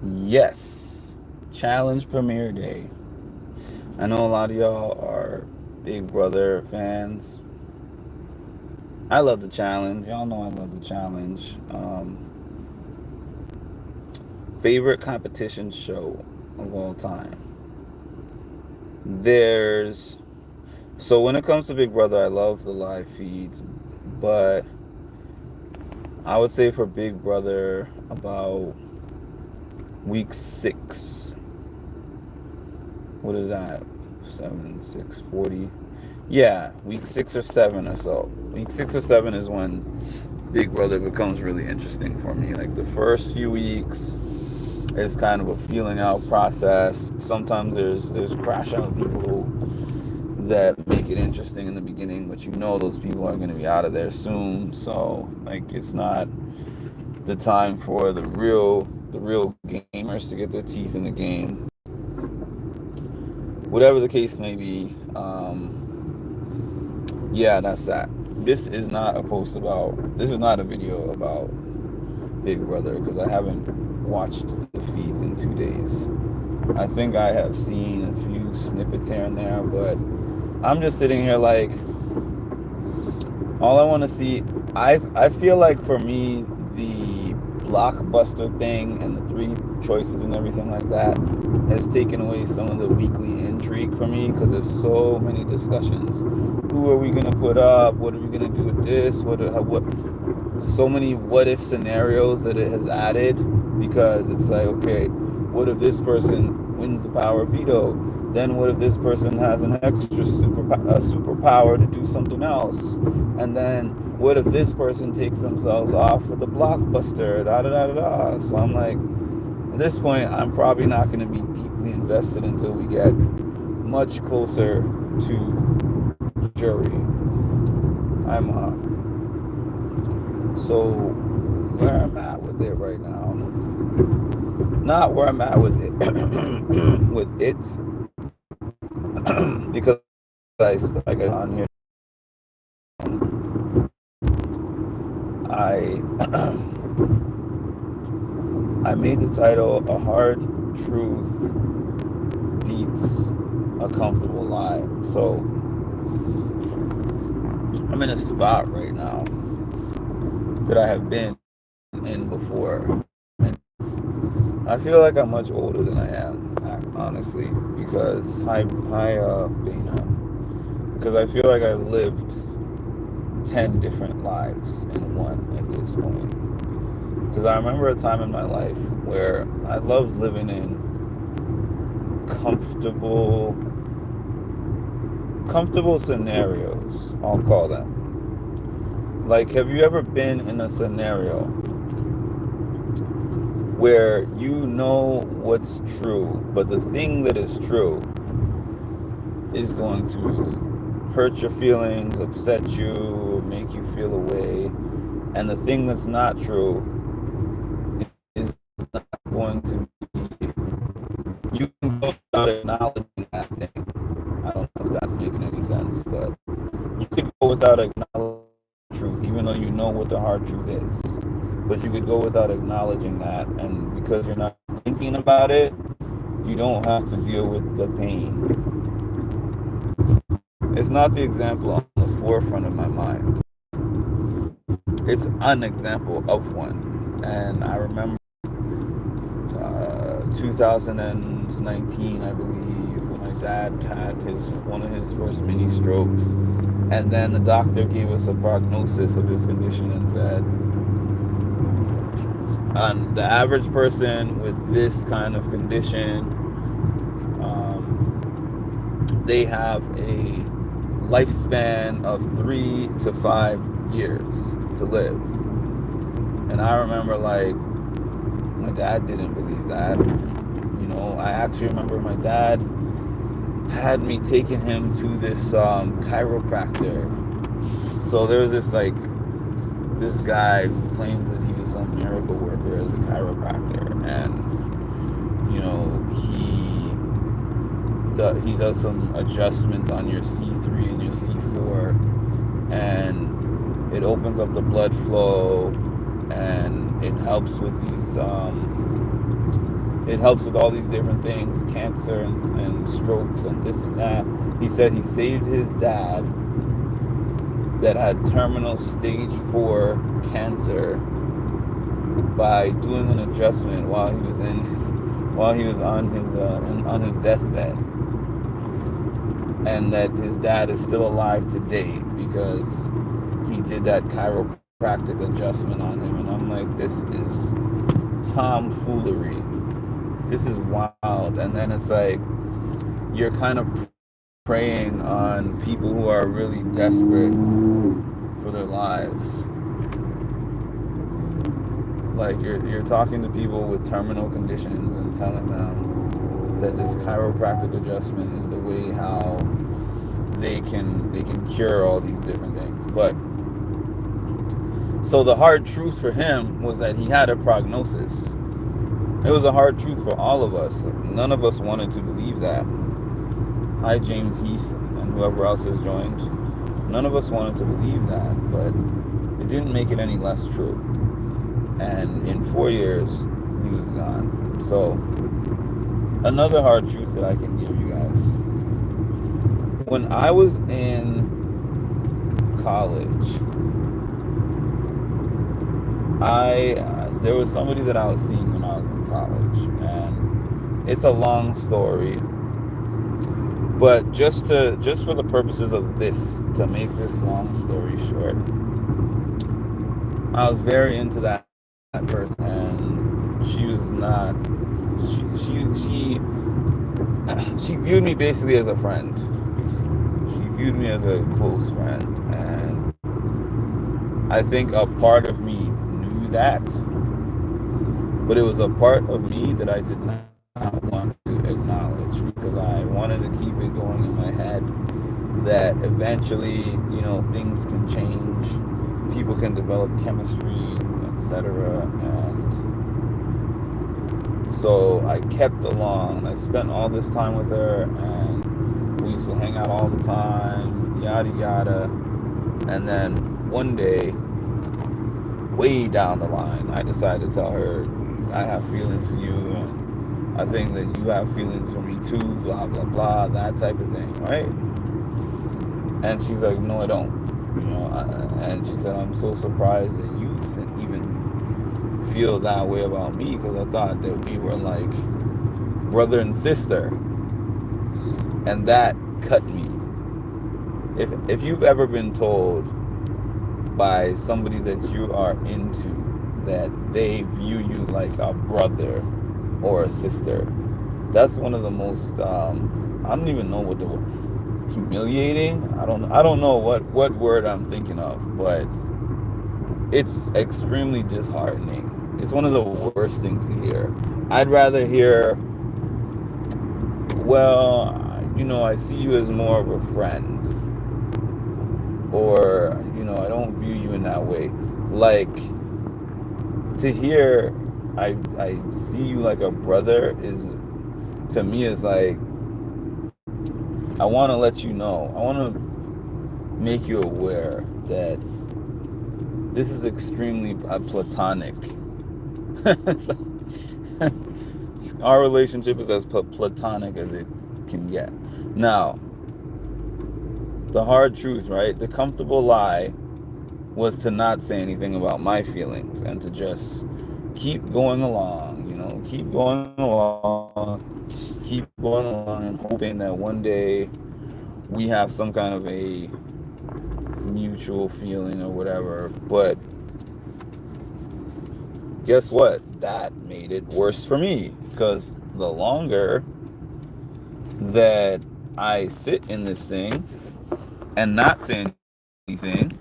Yes, challenge premiere day. I know a lot of y'all are Big Brother fans. I love the challenge. Y'all know I love the challenge. Favorite competition show of all time. There's so when it comes to Big Brother, I love the live feeds, but I would say for Big Brother about week 6. What is that? 7, 6, 40. Yeah, week 6 or 7 or so. Week 6 or 7 is when Big Brother becomes really interesting for me. Like the first few weeks is kind of a feeling out process. Sometimes there's crash out people that make it interesting in the beginning, but you know those people are going to be out of there soon. So like it's not the time for the real gamers to get their teeth in the game. Whatever the case may be, yeah, that's that. This is not a post about. This is not a video about Big Brother because I haven't watched the feeds in 2 days. I think I have seen a few snippets here and there, but I'm just sitting here like all I want to see. I feel like for me the blockbuster thing and the three choices and everything like that has taken away some of the weekly intrigue for me because there's so many discussions. Who are we gonna put up? What are we gonna do with this? What? So many what if scenarios that it has added because it's like, okay, what if this person wins the power of veto? Then what if this person has an extra superpower to do something else? And then what if this person takes themselves off for the blockbuster? Da da da da da. So I'm like, at this point, I'm probably not going to be deeply invested until we get much closer to jury. I'm so where I'm at with it right now, not where I'm at with it, with it, because I like on here, I I made the title "A Hard Truth Beats a Comfortable Lie." So I'm in a spot right now that I have been in before. I feel like I'm much older than I am, honestly, because Bana, because I feel like I lived 10 different lives in one at this point. Because I remember a time in my life where I loved living in comfortable scenarios. I'll call them. Like, have you ever been in a scenario where you know what's true, but the thing that is true is going to hurt your feelings, upset you, make you feel away, and the thing that's not true is not going to be. You can go without acknowledging that thing. I don't know if that's making any sense, but you could go without acknowledging the truth, even though you know what the hard truth is. But you could go without acknowledging that, and because you're not thinking about it, you don't have to deal with the pain. It's not the example on the forefront of my mind. It's an example of one. And I remember 2019, I believe, when my dad had one of his first mini strokes, and then the doctor gave us a prognosis of his condition and said, the average person with this kind of condition, they have a lifespan of 3 to 5 years to live. And I remember, like, my dad didn't believe that. I actually remember my dad had me taking him to this chiropractor. So there was this guy who claimed that he was some miracle worker as a chiropractor, and he does some adjustments on your C3 and your C4, and it opens up the blood flow, and it helps with these it helps with all these different things, cancer and strokes and this and that. He said he saved his dad that had terminal stage 4 cancer by doing an adjustment while he was on his deathbed, and that his dad is still alive today because he did that chiropractic adjustment on him. And I'm like, this is tomfoolery. This is wild. And then it's like you're kind of preying on people who are really desperate for their lives. Like you're talking to people with terminal conditions and telling them that this chiropractic adjustment is the way how they can cure all these different things. But so the hard truth for him was that he had a prognosis. It was a hard truth for all of us. None of us wanted to believe that. Hi, James Heath and whoever else has joined. None of us wanted to believe that, but it didn't make it any less true. And in 4 years, he was gone. So, another hard truth that I can give you guys. When I was in college, there was somebody that I was seeing when I was in college, and it's a long story. But just for the purposes of this, to make this long story short, I was very into that person, and she was not. She viewed me basically as a friend. She viewed me as a close friend, and I think a part of me knew that, but it was a part of me that I did not want to acknowledge, because I wanted to keep it going in my head that eventually, things can change, people can develop chemistry, etc. And so I kept along. I spent all this time with her, and we used to hang out all the time, yada yada. And then one day, way down the line, I decided to tell her, I have feelings for you, and I think that you have feelings for me too, blah blah blah, that type of thing, right? And she's like, no, I don't. And she said, I'm so surprised that you even feel that way about me, because I thought that we were like brother and sister. And that cut me. If you've ever been told by somebody that you are into that they view you like a brother or a sister, that's one of the most I don't even know what the word, humiliating, I don't know what word I'm thinking of, but it's extremely disheartening. It's one of the worst things to hear. I'd rather hear, well, I see you as more of a friend, or I don't view you in that way. Like, to hear I see you like a brother is, to me, is like, I want to let you know, I want to make you aware that this is extremely platonic. Our relationship is as platonic as it can get. Now, the hard truth, right? The comfortable lie was to not say anything about my feelings and to just keep going along, keep going along and hoping that one day we have some kind of a mutual feeling or whatever. But guess what? That made it worse for me, because the longer that I sit in this thing and not say anything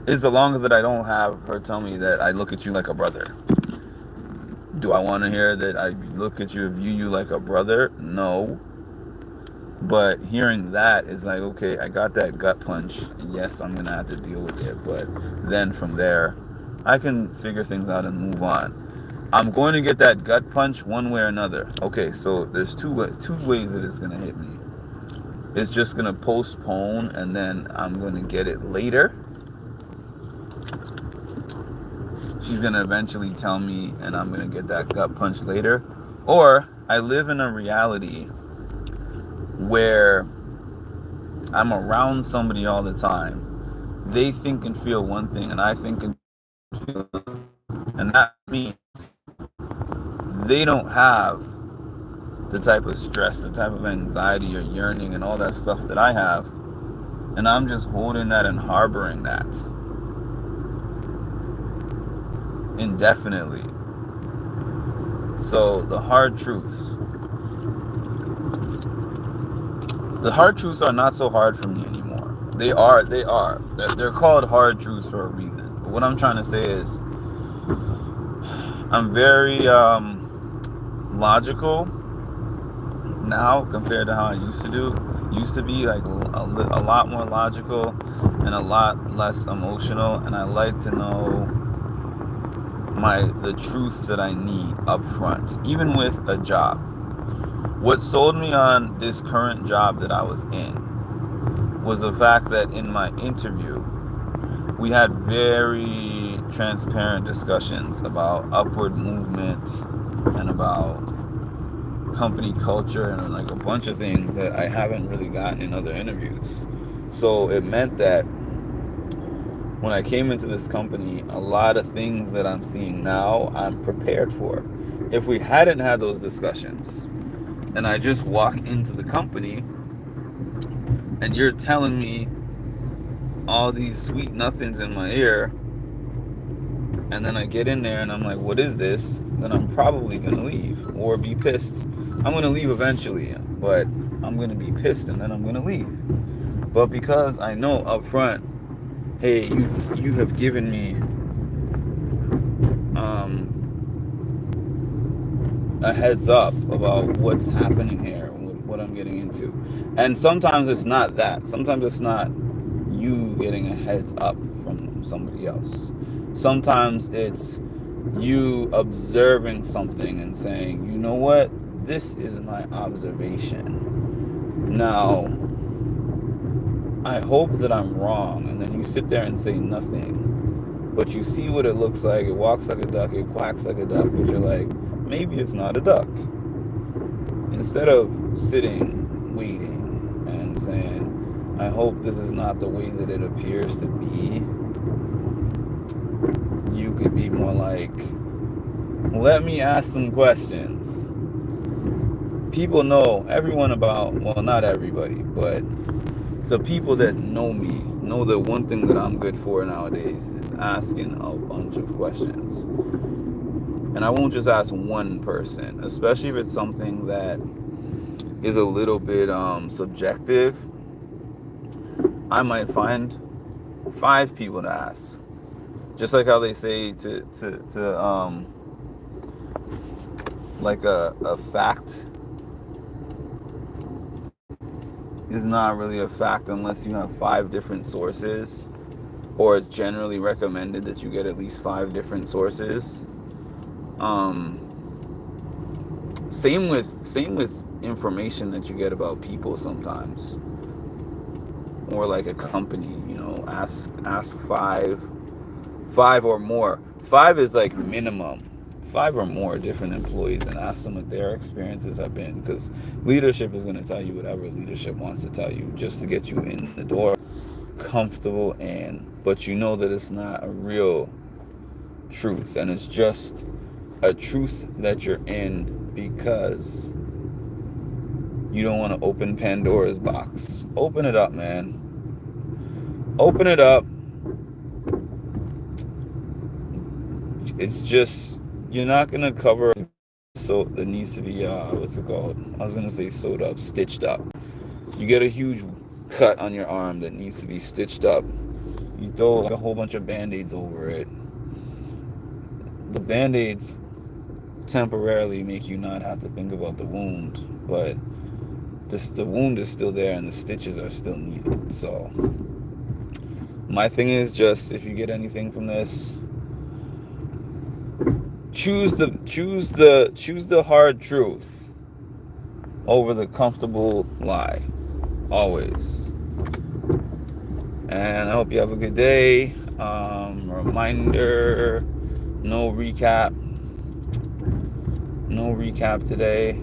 is the longer that I don't have her tell me that I look at you like a brother. Do I want to hear that I look at you, view you like a brother? No. But hearing that is like, okay, I got that gut punch. Yes, I'm going to have to deal with it. But then from there, I can figure things out and move on. I'm going to get that gut punch one way or another. Okay, so there's two ways that it's going to hit me. It's just going to postpone, and then I'm going to get it later. she's going to eventually tell me and I'm going to get that gut punch later. Or I live in a reality where I'm around somebody all the time. They think and feel one thing and I think and feel another. And that means they don't have the type of stress, the type of anxiety or yearning and all that stuff that I have. And I'm just holding that and harboring that indefinitely. So the hard truths are not so hard for me anymore. They're called hard truths for a reason. But what I'm trying to say is I'm very logical now compared to how I used to be like a lot more logical and a lot less emotional, and I like to know the truths that I need up front, even with a job. What sold me on this current job that I was in was the fact that in my interview we had very transparent discussions about upward movement and about company culture and like a bunch of things that I haven't really gotten in other interviews. So it meant that when I came into this company, a lot of things that I'm seeing now, I'm prepared for. If we hadn't had those discussions and I just walk into the company and you're telling me all these sweet nothings in my ear, and then I get in there and I'm like, what is this? Then I'm probably going to leave or be pissed. I'm going to leave eventually, but I'm going to be pissed and then I'm going to leave. But because I know up front, hey, you have given me a heads up about what's happening here, what I'm getting into. And sometimes it's not that. Sometimes it's not you getting a heads up from somebody else. Sometimes it's you observing something and saying, you know what, this is my observation. Now, I hope that I'm wrong. And then you sit there and say nothing. But you see what it looks like. It walks like a duck. It quacks like a duck. But you're like, maybe it's not a duck. Instead of sitting, waiting, and saying, I hope this is not the way that it appears to be, you could be more like, let me ask some questions. People know everyone about, well, not everybody, but the people that know me know that one thing that I'm good for nowadays is asking a bunch of questions. And I won't just ask one person, especially if it's something that is a little bit subjective. I might find 5 people to ask. Just like how they say to like a fact is not really a fact unless you have 5 different sources, or it's generally recommended that you get at least 5 different sources. Same with information that you get about people sometimes, or like a company. You know, ask 5 or more. 5 is like minimum. 5 or more different employees, and ask them what their experiences have been, because leadership is going to tell you whatever leadership wants to tell you just to get you in the door, comfortable, but you know that it's not a real truth, and it's just a truth that you're in because you don't want to open Pandora's box. Open it up, man. Open it up. It's just, you're not going to cover, so that needs to be, what's it called? I was going to say sewed up, stitched up. You get a huge cut on your arm that needs to be stitched up. You throw like a whole bunch of Band-Aids over it. The Band-Aids temporarily make you not have to think about the wound, but the wound is still there and the stitches are still needed. So my thing is, just if you get anything from this, choose the hard truth over the comfortable lie, always. And I hope you have a good day. Reminder No recap. No recap today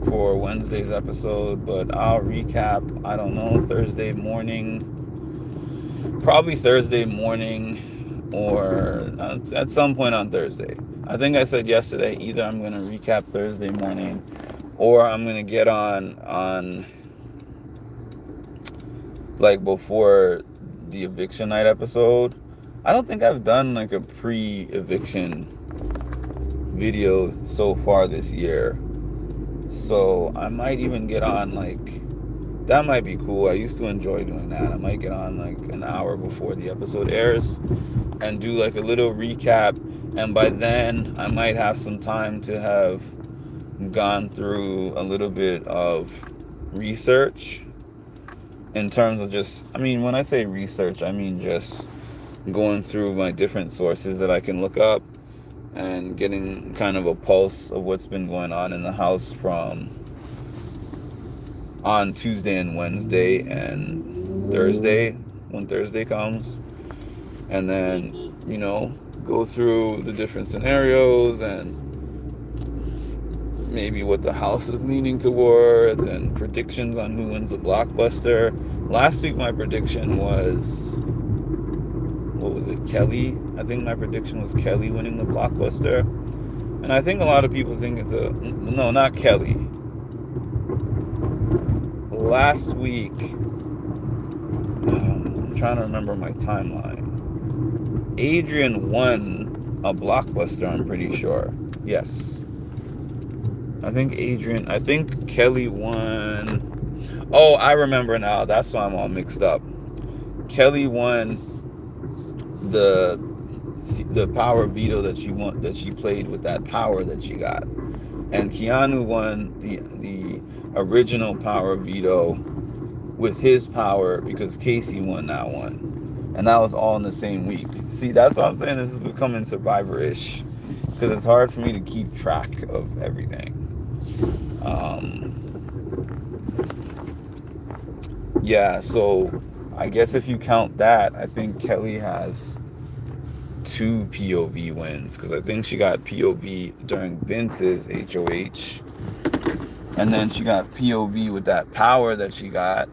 for Wednesday's episode, but I'll recap, I don't know, Thursday morning. Probably Thursday morning or at some point on Thursday. I think I said yesterday either I'm going to recap Thursday morning or I'm going to get on like before the eviction night episode. I don't think I've done like a pre-eviction video so far this year. So I might even get on like, that might be cool. I used to enjoy doing that. I might get on like an hour before the episode airs and do like a little recap. And by then I might have some time to have gone through a little bit of research in terms of just, I mean, when I say research, I mean just going through my different sources that I can look up and getting kind of a pulse of what's been going on in the house from on Tuesday and Wednesday and Thursday, when Thursday comes. And then, you know, go through the different scenarios and maybe what the house is leaning towards and predictions on who wins the blockbuster. Last week my prediction was, what was it, Kelly? I think my prediction was Kelly winning the blockbuster. And I think a lot of people think it's no, not Kelly. Last week, I'm trying to remember my timeline. Adrian won a blockbuster, I'm pretty sure. Yes. I think Kelly won. Oh, I remember now. That's why I'm all mixed up. Kelly won the power veto that she played with that power that she got, and Keanu won the original power veto with his power because Casey won that one, and that was all in the same week. See, that's what I'm saying. This is becoming Survivor-ish because it's hard for me to keep track of everything. Yeah, so I guess if you count that, I think Kelly has 2 POV wins because I think she got POV during Vince's HOH, and then she got POV with that power that she got.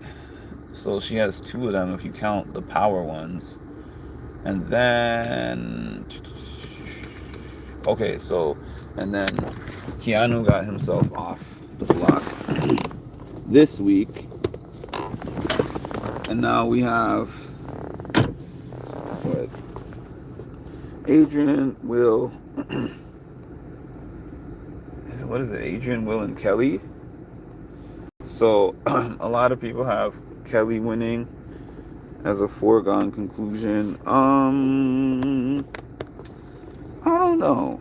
So she has 2 of them if you count the power ones. And then, okay, so, and then Keanu got himself off the block this week. And now we have what? Adrian, Will. What is it? Adrian, Will, and Kelly. So a lot of people have Kelly winning as a foregone conclusion. I don't know.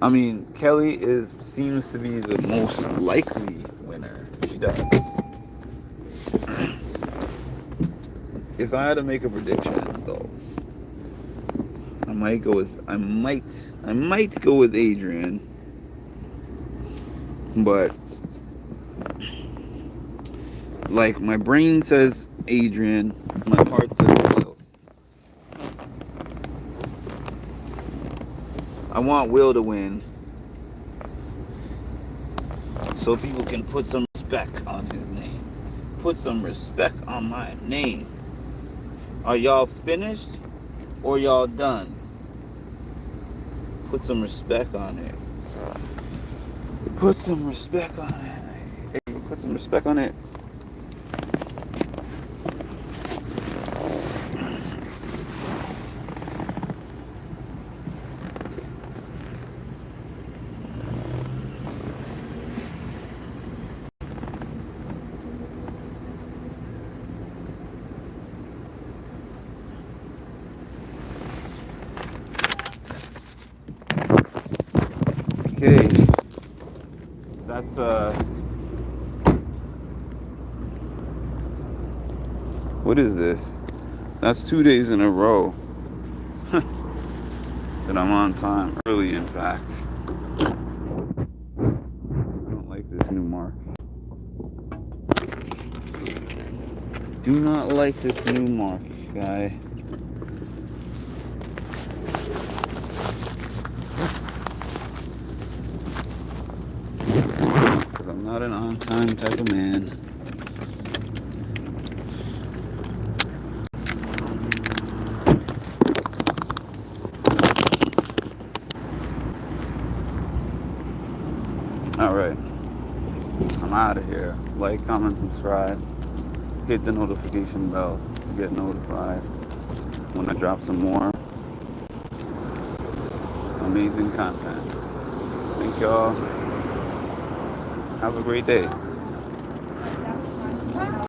I mean, Kelly seems to be the most likely winner. She does. If I had to make a prediction, though, I might go with Adrian, but like my brain says Adrian, my heart says Will. I want Will to win so people can put some respect on his name. Put some respect on my name. Are y'all finished or y'all done? Put some respect on it. Put some respect on it. Hey, put some respect on it. Okay, that's what is this? That's 2 days in a row that I'm on time, early in fact. I don't like this new mark. Do not like this new mark, guy. Not an on-time type of man. All right, I'm out of here. Like, comment, subscribe. Hit the notification bell to get notified when I drop some more amazing content. Thank y'all. Have a great day.